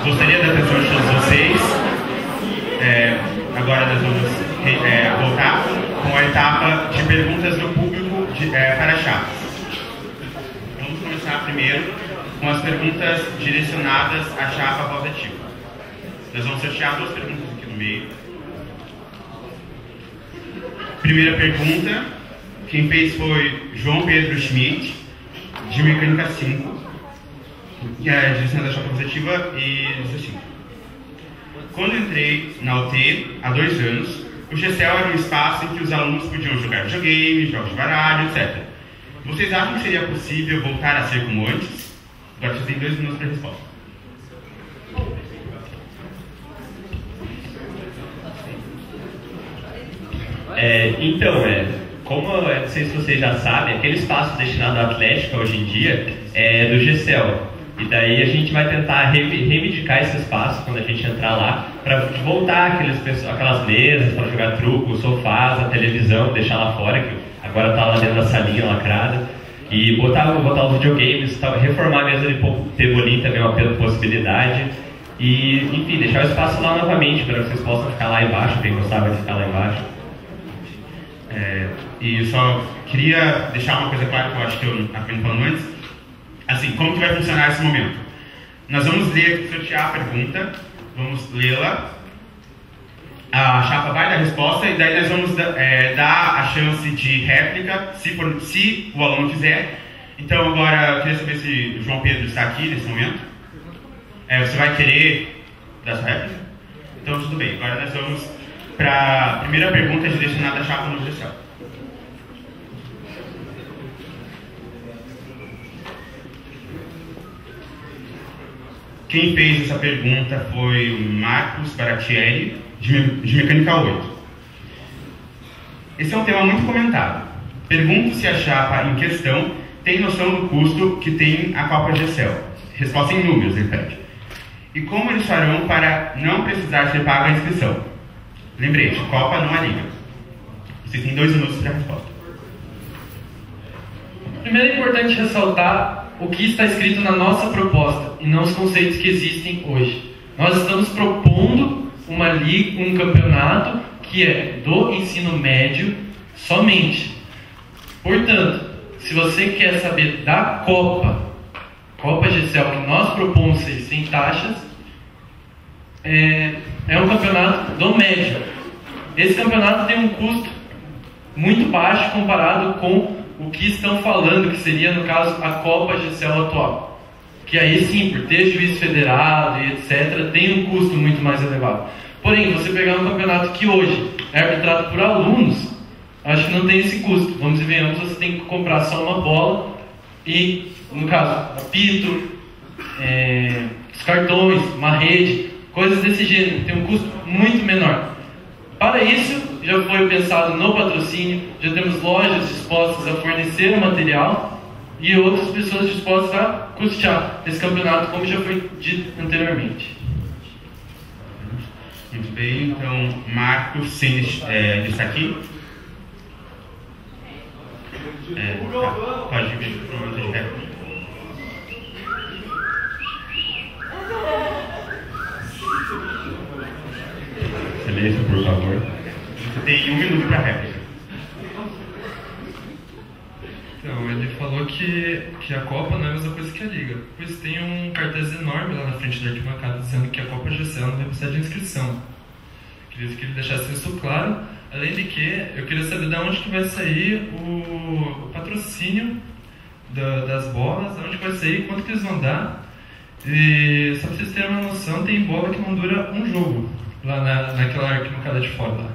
Gostaria da atenção de todos vocês. Agora nós vamos voltar com a etapa de perguntas do público para a chapa. Vamos começar primeiro com as perguntas direcionadas à chapa rotativa. Nós vamos sortear duas perguntas aqui no meio. Primeira pergunta, quem fez foi João Pedro Schmidt, de Mecânica 5, direcionada à chapa rotativa, e diz assim: quando entrei na UT, há 2 anos, o GCL era um espaço em que os alunos podiam jogar videogame, jogos de baralho, etc. Vocês acham que seria possível voltar a ser como antes? Agora vocês têm 2 minutos para a resposta. Como eu não sei se vocês já sabem, aquele espaço destinado à Atlética hoje em dia é do GCL. E daí a gente vai tentar reivindicar esse espaço quando a gente entrar lá, para voltar aquelas mesas para jogar truco, sofás, a televisão, deixar lá fora, que agora está lá dentro da salinha lacrada, e botar os videogames, reformar a mesa de pebolim também é uma possibilidade, e enfim, deixar o espaço lá novamente para que vocês possam ficar lá embaixo, quem gostava de ficar lá embaixo. E eu só queria deixar uma coisa clara que eu acho que eu acabei falando antes. Assim, como que vai funcionar esse momento? Nós vamos sortear a pergunta, vamos lê-la, a chapa vai dar a resposta, e daí nós vamos dar a chance de réplica, se o aluno quiser. Então agora eu queria saber se o João Pedro está aqui nesse momento. Você vai querer dar sua réplica? Então tudo bem, agora nós vamos para a primeira pergunta direcionada à chapa no GCL. Quem fez essa pergunta foi o Marcos Baratieri, de Mecânica 8. Esse é um tema muito comentado. Pergunto se a chapa em questão tem noção do custo que tem a Copa GCL. Resposta em números, ele pede. E como eles farão para não precisar ser paga a inscrição? Lembrete, Copa não é liga. Vocês têm 2 minutos para a resposta. Primeiro é importante ressaltar o que está escrito na nossa proposta e não os conceitos que existem hoje. Nós estamos propondo uma liga, um campeonato que é do ensino médio somente. Portanto, se você quer saber da Copa GCL, que nós propomos ser sem taxas, é um campeonato do médio. Esse campeonato tem um custo muito baixo comparado com o que estão falando, que seria, no caso, a Copa GCL atual. Que aí sim, por ter juiz federado e etc., tem um custo muito mais elevado. Porém, você pegar um campeonato que hoje é arbitrado por alunos, acho que não tem esse custo. Vamos e venhamos, você tem que comprar só uma bola e, no caso, apito, os cartões, uma rede, coisas desse gênero. Tem um custo muito menor. Para isso, já foi pensado no patrocínio, já temos lojas dispostas a fornecer o material e outras pessoas dispostas a custear esse campeonato, como já foi dito anteriormente. Muito bem, então, Marcos, sim, está aqui. Pode vir para o momento de réplica. Silêncio, por favor. Você tem 1 minuto para a réplica. Então, ele falou que a Copa não é a mesma coisa que a Liga, pois tem um cartaz enorme lá na frente da arquibancada dizendo que a Copa GCL não vai precisar de inscrição. Queria que ele deixasse isso claro, além de que eu queria saber de onde que vai sair o patrocínio das bolas, de onde vai sair, quanto que eles vão dar. E só para vocês terem uma noção, tem bola que não dura um jogo lá naquela arquibancada de fora lá.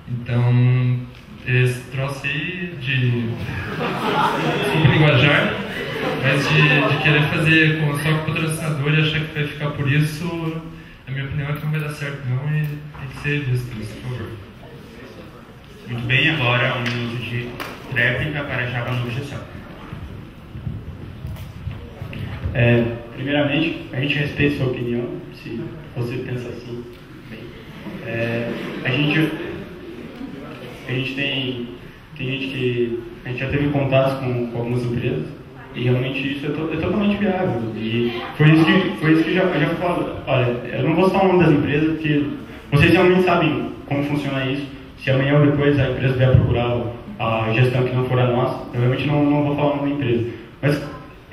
Então, esse troço aí desculpa linguajar, mas de querer fazer só com o patrocinador e achar que vai ficar por isso, a minha opinião é que não vai dar certo não, e tem que ser visto isso, por favor. Muito bem, agora 1 minuto de réplica para a chapa no GCL. Primeiramente, a gente respeita sua opinião, se você pensa assim. A gente tem gente que a gente já teve contatos com algumas empresas E realmente isso é totalmente viável. E foi isso que já falei. Olha, eu não vou citar o nome das empresas, porque vocês realmente sabem como funciona isso. Se amanhã ou depois a empresa vier procurar a gestão que não for a nossa, eu realmente não vou falar o nome da empresa. Mas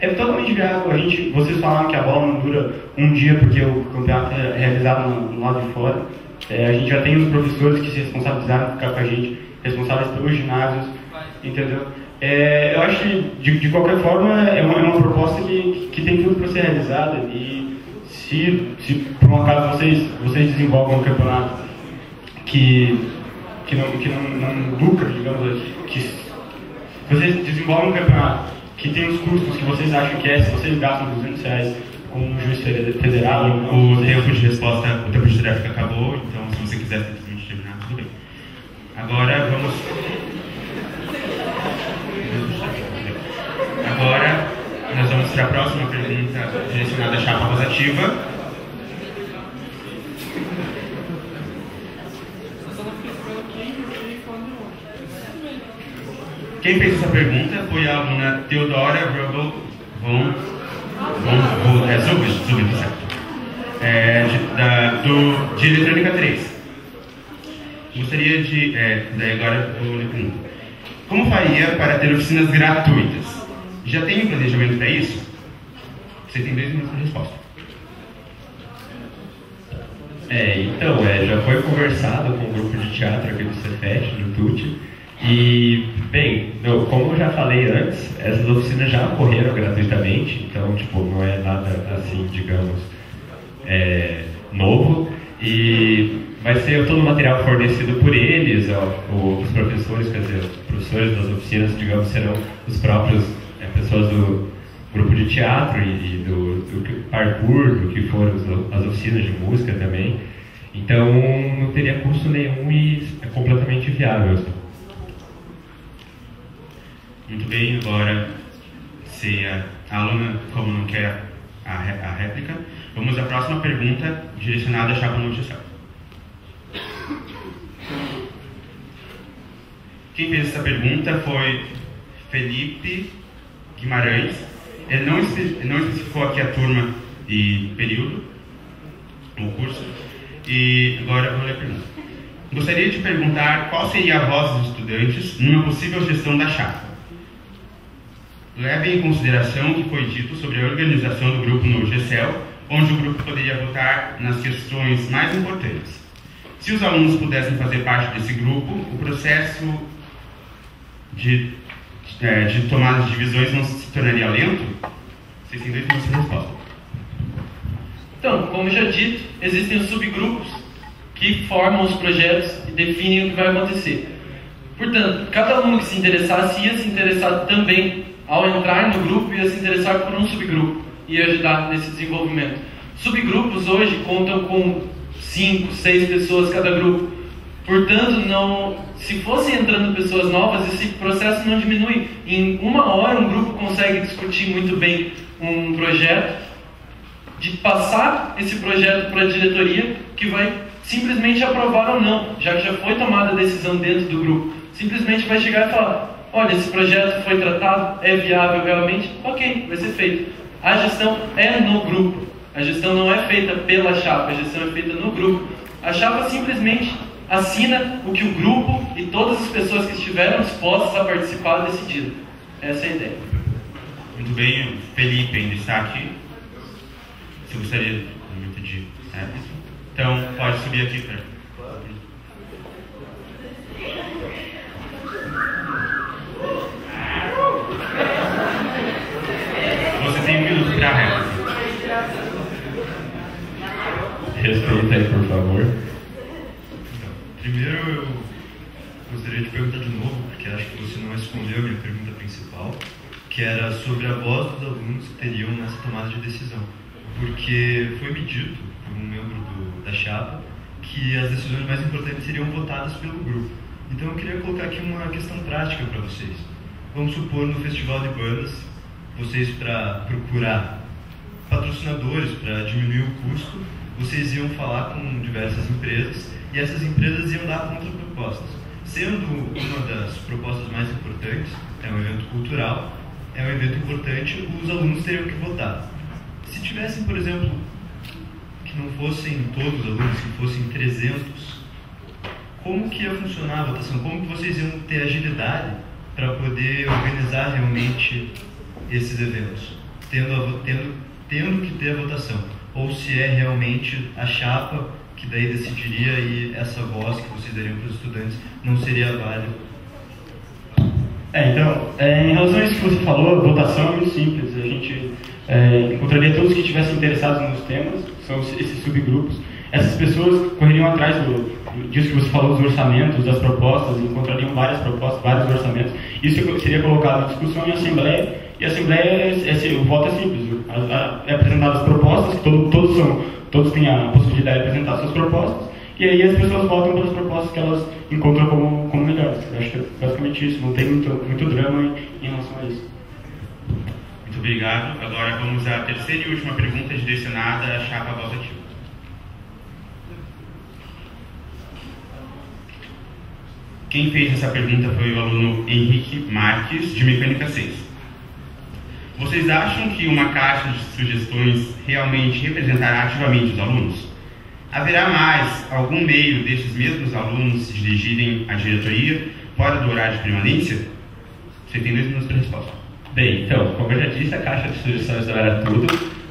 é totalmente viável. Vocês falaram que a bola não dura um dia porque o campeonato é realizado no lado de fora. A gente já tem os professores que se responsabilizaram por ficar com a gente, responsáveis pelos ginásios, entendeu? Eu acho que, de qualquer forma, é uma proposta que tem tudo para ser realizada. E se por um acaso vocês desenvolvem um campeonato que não lucra, digamos assim, que vocês desenvolvem um campeonato que tem os custos que vocês acham que se vocês gastam R$200 com um juiz federal... O tempo de resposta, o tempo de tráfego acabou, então se você quiser simplesmente terminar, tudo bem. Agora nós vamos para a próxima pergunta direcionada à chapa rosativa. Quem fez essa pergunta foi a aluna Teodora Vrobel de Eletrônica 3. Gostaria de... agora eu lhe pergunto. Como faria para ter oficinas gratuitas? Já tem um planejamento para isso? Você tem 2 minutos para resposta. Então, já foi conversado com o grupo de teatro aqui do Cefet, do TUT, e, bem, como eu já falei antes, essas oficinas já ocorreram gratuitamente, então, não é nada assim, digamos, novo, e vai ser todo o material fornecido por eles, os professores, quer dizer, os professores das oficinas, digamos, serão os próprios pessoas do grupo de teatro e do parkour, do que foram as oficinas de música também. Então, não teria custo nenhum e é completamente viável. Muito bem, agora, se a aluna, como não quer a réplica, vamos à próxima pergunta direcionada à chapa notição. Quem fez essa pergunta foi Felipe Guimarães. Ele não especificou aqui a turma e período, o curso. E agora eu vou ler a pergunta. Gostaria de perguntar qual seria a voz dos estudantes numa possível gestão da chapa. Levem em consideração o que foi dito sobre a organização do grupo no GECEL, onde o grupo poderia votar nas questões mais importantes. Se os alunos pudessem fazer parte desse grupo, o processo de tomada de divisões não se tornaria lento? Vocês têm 2 minutos de resposta. Então, como já dito, existem os subgrupos que formam os projetos e definem o que vai acontecer. Portanto, cada aluno que se interessasse ia se interessar também, ao entrar no grupo, ia se interessar por um subgrupo e ajudar nesse desenvolvimento. Subgrupos hoje contam com 5, 6 pessoas cada grupo. Portanto, se fossem entrando pessoas novas, esse processo não diminui. Em 1 hora, um grupo consegue discutir muito bem um projeto, de passar esse projeto para a diretoria, que vai simplesmente aprovar ou não, já que já foi tomada a decisão dentro do grupo. Simplesmente vai chegar e falar: olha, esse projeto foi tratado, é viável realmente, ok, vai ser feito. A gestão é no grupo. A gestão não é feita pela chapa, a gestão é feita no grupo. A chapa simplesmente assina o que o grupo e todas as pessoas que estiveram dispostas a participar decidiram. Essa é a ideia. Muito bem, Felipe ainda está aqui. Você gostaria de então, pode subir aqui, Fer. Você tem 1 minuto para a réplica. Respeita aí, por favor. Então, primeiro eu gostaria de perguntar de novo, porque acho que você não respondeu a minha pergunta principal, que era sobre a voz dos alunos que teriam nessa tomada de decisão. Porque foi me dito por um membro da chapa que as decisões mais importantes seriam votadas pelo grupo. Então eu queria colocar aqui uma questão prática para vocês. Vamos supor, no Festival de Bandas, vocês, para procurar patrocinadores, para diminuir o custo, vocês iam falar com diversas empresas e essas empresas iam dar contrapropostas. Sendo uma das propostas mais importantes, é um evento cultural, é um evento importante, os alunos teriam que votar. Se tivessem, por exemplo, que não fossem todos os alunos, que fossem 300, como que ia funcionar a votação? Como que vocês iam ter agilidade para poder organizar realmente esses eventos, tendo que ter a votação? Ou se é realmente a chapa que daí decidiria e essa voz que vocês dariam para os estudantes não seria válida? Então, em relação a isso que você falou, a votação é muito simples. A gente encontraria todos que estivessem interessados nos temas, são esses subgrupos. Essas pessoas correriam atrás disso que você falou, dos orçamentos, das propostas, e encontrariam várias propostas, vários orçamentos. Isso seria colocado em discussão em assembleia, e a assembleia, o voto é simples. É apresentado as propostas, que todos têm a possibilidade de apresentar suas propostas, e aí as pessoas votam pelas propostas que elas encontram como melhores. Eu acho que é basicamente isso, não tem muito drama em relação a isso. Muito obrigado. Agora vamos à terceira e última pergunta direcionada à chapa voz ativa. Quem fez essa pergunta foi o aluno Henrique Marques, de Mecânica 6. Vocês acham que uma caixa de sugestões realmente representará ativamente os alunos? Haverá mais algum meio desses mesmos alunos se dirigirem à diretoria fora do horário de permanência? Você tem 2 minutos para resposta. Bem, então, como eu já disse, a caixa de sugestões não era tudo.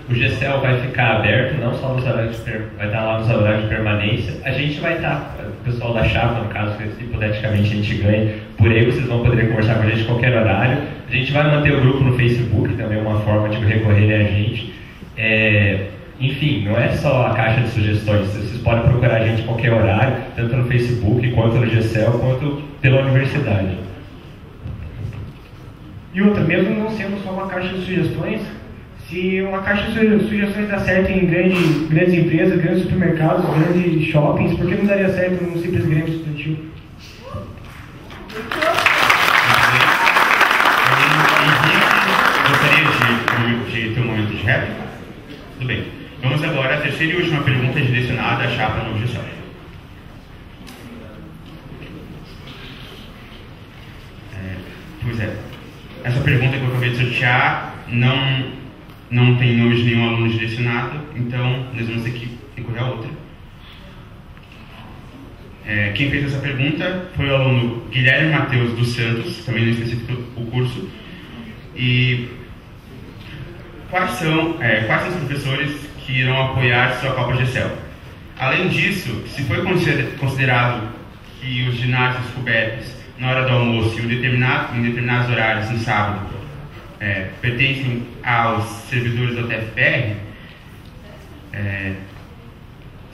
O GCEL vai ficar aberto, não só nos horários vai estar lá nos horários de permanência. A gente vai estar, o pessoal da chapa, no caso, que hipoteticamente a gente ganhe, por aí vocês vão poder conversar com a gente em qualquer horário. A gente vai manter o grupo no Facebook, também é uma forma de recorrerem a gente. Enfim, não é só a caixa de sugestões, vocês podem procurar a gente em qualquer horário, tanto no Facebook, quanto no GCEL, quanto pela universidade. E outra, mesmo não sendo só uma caixa de sugestões, se uma caixa de sugestões dá certo em grandes empresas, grandes supermercados, grandes shoppings, por que não daria certo num simples grêmio estudantil? Gostaria de ter um momento de réplica? Tudo bem. Vamos agora à terceira e última pergunta direcionada à chapa no GCEL. Pois é. Essa pergunta que eu acabei de sortear não tem nome de nenhum aluno direcionado, então nós vamos ter que recorrer a outra. Quem fez essa pergunta foi o aluno Guilherme Matheus dos Santos, também não especificou o curso. E quais são os professores que irão apoiar sua Copa GCEL? Além disso, se foi considerado que os ginásios cobertos na hora do almoço e em determinados horários no sábado pertencem aos servidores do TFPR,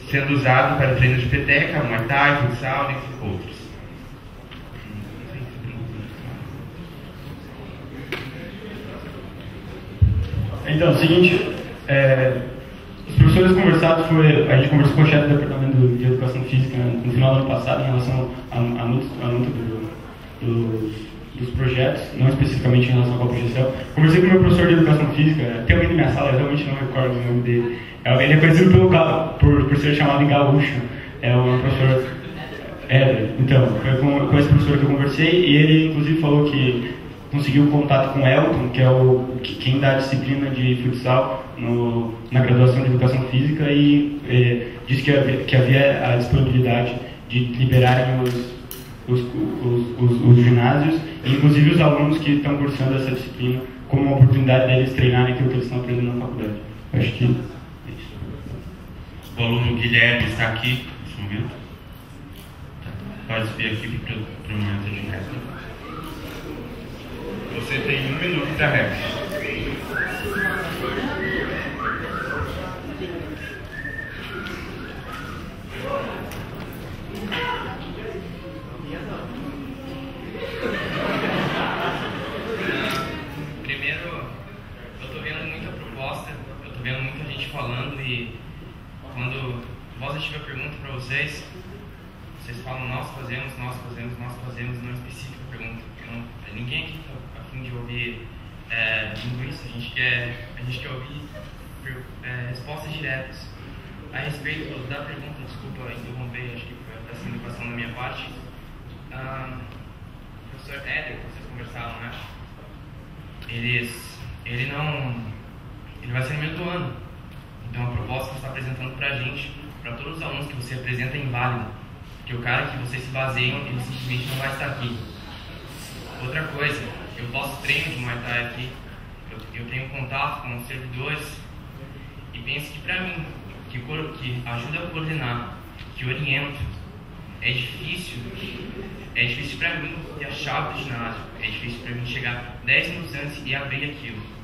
sendo usado para treinos de peteca, muay thai, futsal e outros. Então, é o seguinte, os professores conversados a gente conversou com o chefe do departamento de educação física no final do ano passado em relação à luta dos projetos, não especificamente em relação ao Copa GCEL. Conversei com o meu professor de educação física, tem alguém na minha sala, eu realmente não recordo o nome dele. Ele é conhecido por ser chamado em gaúcho, é um professor então, foi com esse professor que eu conversei, e ele inclusive falou que conseguiu contato com o Elton, que é quem dá a disciplina de futsal na graduação de educação física, e disse que havia a disponibilidade de liberarem os ginásios, e inclusive os alunos que estão cursando essa disciplina, como uma oportunidade deles treinarem aquilo que eles estão aprendendo na faculdade. Eu acho que é isso. O aluno Guilherme está aqui nesse momento. Pode subir aqui para o momento de réplica. Você tem 1 minuto para réplica. Primeiro, eu estou vendo muita proposta, eu estou vendo muita gente falando, e quando Voz Ativa pergunta para vocês falam nós fazemos, não especifica a pergunta. Ninguém aqui está a fim de ouvir linguiça, a gente quer ouvir respostas diretas. A respeito da pergunta, desculpa interromper, acho que foi essa indicação da minha parte. Professor Éder, vocês conversaram, né? ele vai ser no meio do ano. Então a proposta que você está apresentando para a gente, para todos os alunos que você apresenta é inválida, porque o cara que vocês se baseiam, ele simplesmente não vai estar aqui. Outra coisa, eu posto treino de Muay Thai aqui, eu tenho contato com os servidores e penso que para mim, que ajuda a coordenar, que oriento, é difícil para mim ter a chave do ginásio, é difícil para mim chegar 10 minutos antes e abrir aquilo.